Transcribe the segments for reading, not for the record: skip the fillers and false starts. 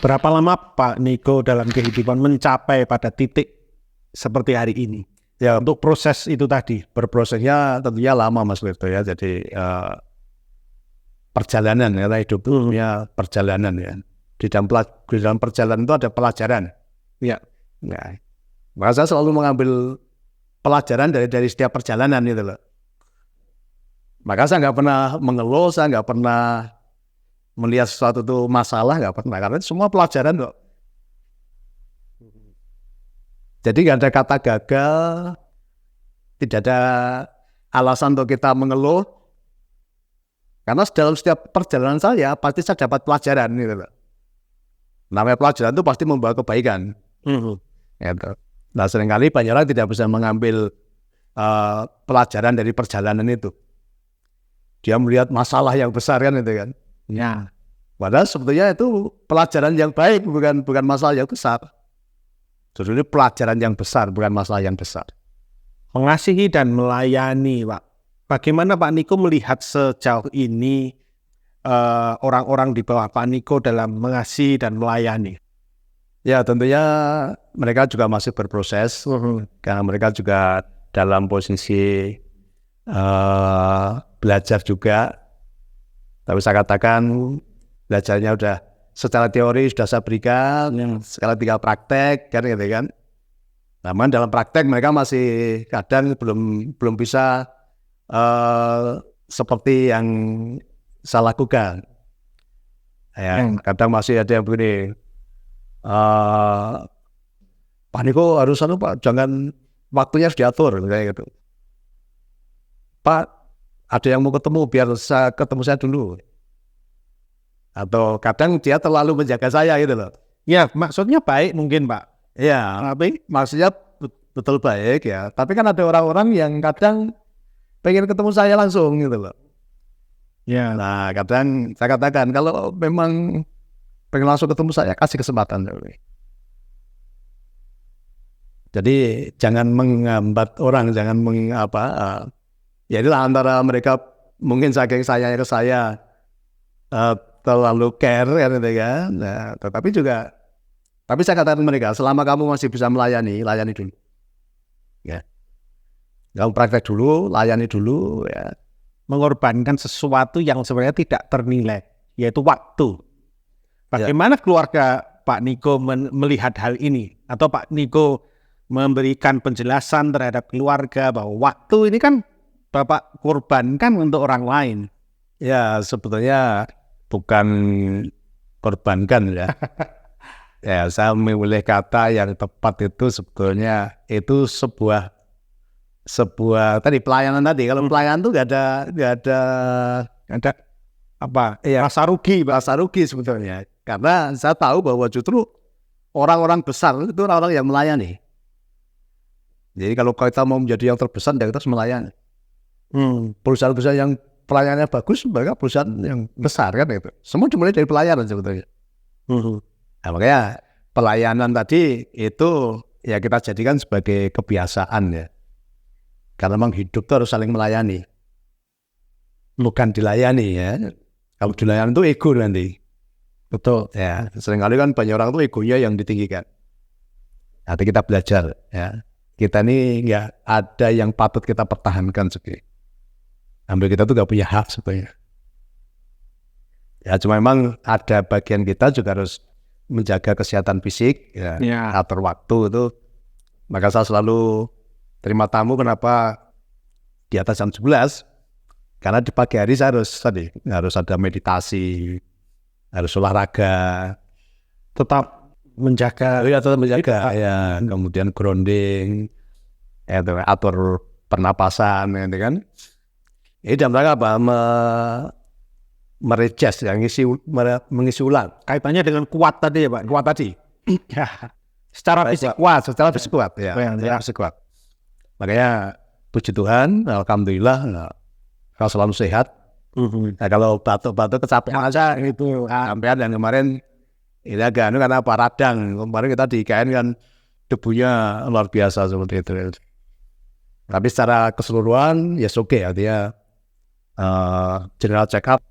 Berapa lama Pak Niko dalam kehidupan mencapai pada titik seperti hari ini? Ya, Untuk proses itu tadi. berprosesnya tentunya lama Mas Wirto ya. Jadi perjalanan ya, hidup itu ya perjalanan ya. Di dalam perjalanan itu ada pelajaran. Ya. Nah, maka saya selalu mengambil pelajaran dari setiap perjalanan gitu loh. Maka saya nggak pernah mengeluh, saya nggak pernah melihat sesuatu itu masalah, nggak pernah, karena semua pelajaran kok. Jadi nggak ada kata gagal, tidak ada alasan untuk kita mengeluh, karena dalam setiap perjalanan saya pasti saya dapat pelajaran gitu loh. Namanya pelajaran itu pasti membawa kebaikan. Gitu. Nah seringkali banyak orang tidak bisa mengambil pelajaran dari perjalanan itu. Dia melihat masalah yang besar kan itu kan. Ya. Padahal sebetulnya itu pelajaran yang baik, bukan masalah yang besar. Jadi pelajaran yang besar, bukan masalah yang besar. Mengasihi dan melayani, Pak. Bagaimana Pak Niko melihat sejauh ini orang-orang di bawah Pak Niko dalam mengasihi dan melayani? Ya tentunya mereka juga masih berproses, karena mereka juga dalam posisi belajar juga. Tapi saya katakan belajarnya udah secara teori sudah saya berikan, sekarang tinggal praktek kan gitu kan. Namun dalam praktek mereka masih kadang belum bisa seperti yang saya lakukan. Ya, kadang masih ada yang begini. Pak Niko harus Pak, jangan waktunya harus diatur kayak gitu. Pak, ada yang mau ketemu, biar saya ketemu saya dulu. Atau kadang dia terlalu menjaga saya gitu loh. Ya, maksudnya baik mungkin Pak. Ya, tapi maksudnya betul baik ya. Tapi kan ada orang-orang yang kadang pengen ketemu saya langsung gitu loh. Ya. Nah, kadang saya katakan kalau memang pengen langsung ketemu saya, kasih kesempatan. Jadi jangan menghambat orang, jangan ya inilah antara mereka mungkin saking sayangnya ke saya terlalu care kan gitu kan. Nah, tapi saya katakan mereka, selama kamu masih bisa layani dulu. Ya. Kamu praktek dulu, layani dulu ya. Mengorbankan sesuatu yang sebenarnya tidak ternilai, yaitu waktu. Bagaimana keluarga Pak Niko melihat hal ini? Atau Pak Niko memberikan penjelasan terhadap keluarga bahwa waktu ini kan Bapak korbankan untuk orang lain? Ya, sebetulnya bukan korbankan ya. Ya, saya memilih kata yang tepat itu sebetulnya itu sebuah tadi pelayanan tadi. Kalau pelayanan itu nggak ada apa? Ya, rasa rugi sebetulnya. Karena saya tahu bahwa justru orang-orang besar itu orang-orang yang melayani. Jadi kalau kita mau menjadi yang terbesar, kita harus melayani. Perusahaan-perusahaan yang pelayanannya bagus, mereka perusahaan yang besar kan itu. Semua dimulai dari pelayanan sebetulnya. Nah, makanya pelayanan tadi itu ya kita jadikan sebagai kebiasaan ya. Karena memang hidup itu harus saling melayani. Bukan dilayani ya. Kalau dilayani itu ego nanti. Betul. Ya, seringkali kan banyak orang itu egonya yang ditinggikan. Nanti kita belajar ya. Kita ini nggak ada yang patut kita pertahankan sebenarnya. Ambil kita tuh nggak punya hak sebetulnya. Ya cuma memang ada bagian kita juga harus menjaga kesehatan fisik, ya. Atur waktu itu. Maka saya selalu terima tamu kenapa di atas jam 11? Karena di pagi hari saya harus ada meditasi, harus olahraga, Tetap menjaga. Ya, kemudian grounding, atur pernapasan, gitu kan. Ini dalam rangka apa? Merejas, ya, mengisi ulang. Kaitannya dengan kuat tadi ya Pak? Kuat tadi. Secara fisik kuat. Secara fisik kuat, ya. Fisik kuat. Makanya puji Tuhan, alhamdulillah, kalau selalu sehat. Nah, kalau batuk-batuk kecapean aja itu sampean yang kemarin ini agak karena apa radang. Kemarin kita di IKN kan debunya luar biasa seperti itu. Tapi secara keseluruhan ya oke ya, dia general check up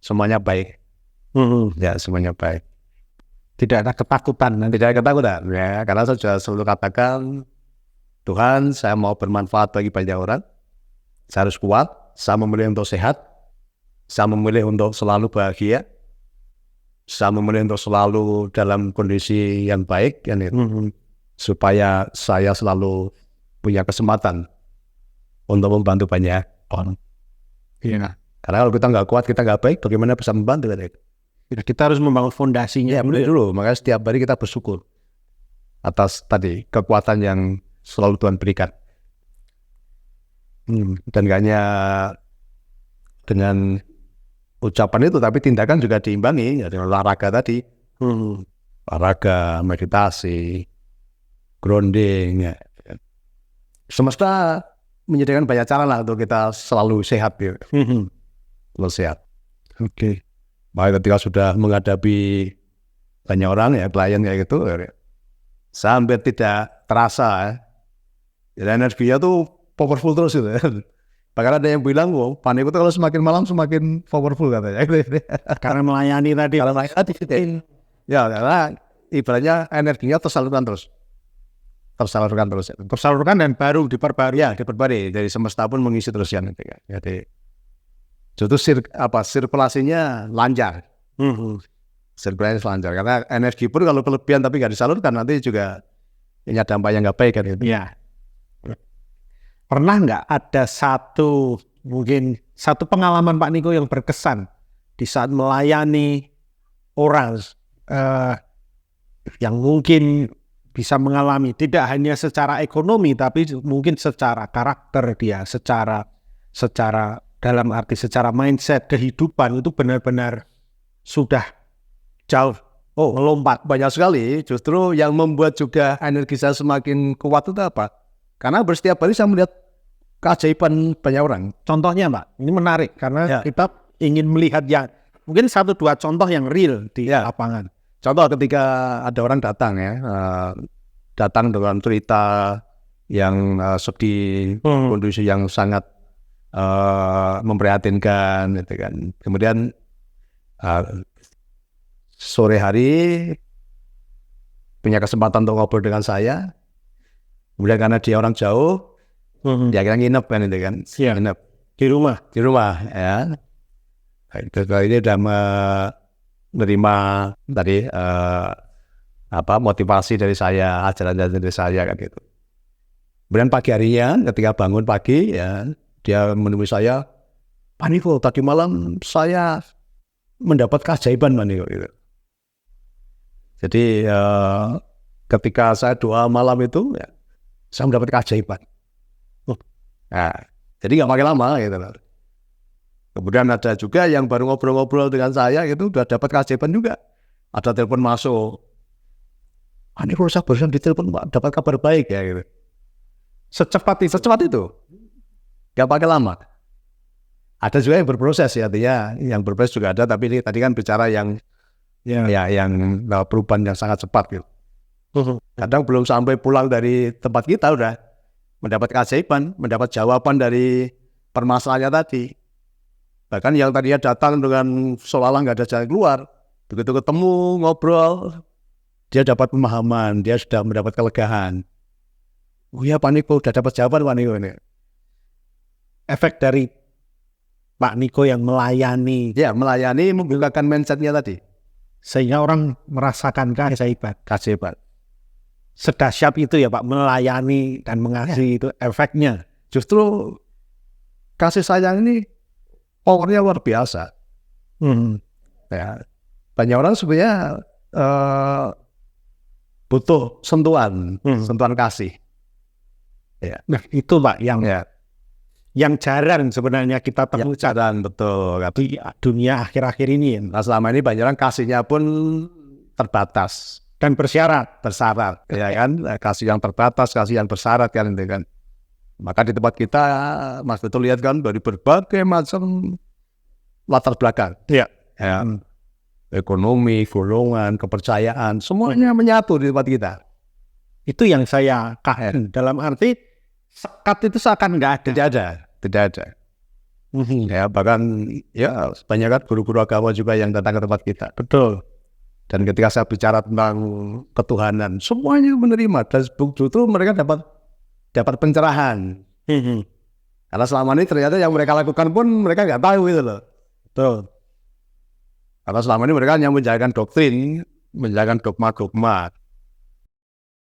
semuanya baik. Ya semuanya baik. Tidak ada ketakutan. Tidak ada ketakutan, ya, karena saya sudah selalu katakan, Tuhan, saya mau bermanfaat bagi banyak orang, saya harus kuat, saya memilih untuk sehat, saya memilih untuk selalu bahagia, saya memilih untuk selalu dalam kondisi yang baik, kan, supaya saya selalu punya kesempatan untuk membantu banyak orang. Iya. Karena kalau kita nggak kuat, kita nggak baik, bagaimana bisa membantu? Kan? Kita harus membangun fondasinya Dulu. Makanya setiap hari kita bersyukur atas tadi kekuatan yang selalu Tuhan berikan. Dan gak hanya dengan ucapan itu, tapi tindakan juga diimbangi, ya, dengan olahraga tadi, olahraga, meditasi, grounding. Ya. Semesta menyediakan banyak cara lah untuk kita selalu sehat, ya. Selalu sehat. Oke. Baik, ketika sudah menghadapi banyak orang, ya, klien kayak gitu, ya, sampai tidak terasa, ya. Jadi energinya tuh powerful terus itu. Bahkan ada yang bilang, panik itu kalau semakin malam semakin powerful katanya. Karena melayani tadi. Kalau melayani, ya, karena ibaratnya energinya tersalurkan terus. Tersalurkan dan baru diperbarui. Ya, diperbarui. Dari semesta pun mengisi terus yang itu. Jadi justru sirkulasinya lancar. Sirkulasinya lancar. Karena energi pun kalau kelebihan tapi nggak disalurkan, nanti juga punya dampak yang nggak baik kan itu. Ya. Pernah nggak ada satu pengalaman Pak Niko yang berkesan di saat melayani orang yang mungkin bisa mengalami tidak hanya secara ekonomi tapi mungkin secara karakter dia, secara dalam arti secara mindset kehidupan itu benar-benar sudah jauh melompat. Banyak sekali. Justru yang membuat juga energi saya semakin kuat itu apa? Karena setiap hari saya melihat keajaiban banyak orang. Contohnya Pak, ini menarik karena kita ingin melihat yang mungkin 1-2 contoh yang real di lapangan. Contoh ketika ada orang datang, ya, datang dengan cerita yang sedih, kondisi yang sangat memprihatinkan, gitu kan. Kemudian sore hari punya kesempatan untuk ngobrol dengan saya. Kemudian karena dia orang jauh, dia akhirnya nginep kan itu kan, nginep di rumah, ya. Kali ini udah menerima tadi motivasi dari saya, ajaran dari saya kan gitu. Kemudian pagi harinya ketika bangun pagi, ya, dia menemui saya, Pak Niko, tadi malam saya mendapat keajaiban, Pak Niko, gitu. Jadi ketika saya doa malam itu, ya, saya mendapat keajaiban. Nah, jadi nggak pakai lama gitu. Kemudian ada juga yang baru ngobrol-ngobrol dengan saya itu udah dapat keajaiban juga. Ada telepon masuk. Ini kalau saya barusan ditelepon dapat kabar baik ya gitu. Secepat itu. Nggak pakai lama. Ada juga yang berproses ya, artinya yang berproses juga ada, tapi ini tadi kan bicara yang perubahan yang sangat cepat gitu. Kadang belum sampai pulang dari tempat kita udah mendapat keajaiban, mendapat jawaban dari permasalahannya tadi. Bahkan yang tadinya datang dengan seolah-olah nggak ada jalan keluar, begitu ketemu, ngobrol, dia dapat pemahaman, dia sudah mendapat kelegaan. Oh ya, Pak Niko, udah dapat jawaban Pak Niko ini. Efek dari Pak Niko yang melayani. Ya, melayani membukakan mindsetnya tadi. Sehingga orang merasakan keajaiban. Sedahsyat itu ya Pak, melayani dan mengasihi itu efeknya. Justru kasih sayang ini powernya luar biasa. Ya, banyak orang sebenarnya butuh sentuhan kasih. Ya. Nah itu Pak yang jarang sebenarnya kita temukan. Jarang, betul. Di dunia akhir-akhir ini. Nah, selama ini banyak orang kasihnya pun terbatas. Dan bersyarat, ya kan? Kasih yang terbatas, kasih yang bersyarat kan, itu kan. Maka di tempat kita, Mas Betul lihat kan, dari berbagai macam latar belakang. Ya. Ekonomi, golongan, kepercayaan, semuanya menyatu di tempat kita. Itu yang saya kaget. Dalam arti sekat itu seakan nggak ada. Tidak ada. Ya, bahkan ya banyak kan guru-guru agama juga yang datang ke tempat kita. Betul. Dan ketika saya bicara tentang ketuhanan, semuanya menerima dan justru mereka dapat pencerahan. Karena selama ini ternyata yang mereka lakukan pun mereka nggak tahu gitu loh. Betul. Karena selama ini mereka hanya menjalankan doktrin, menjalankan dogma-dogma.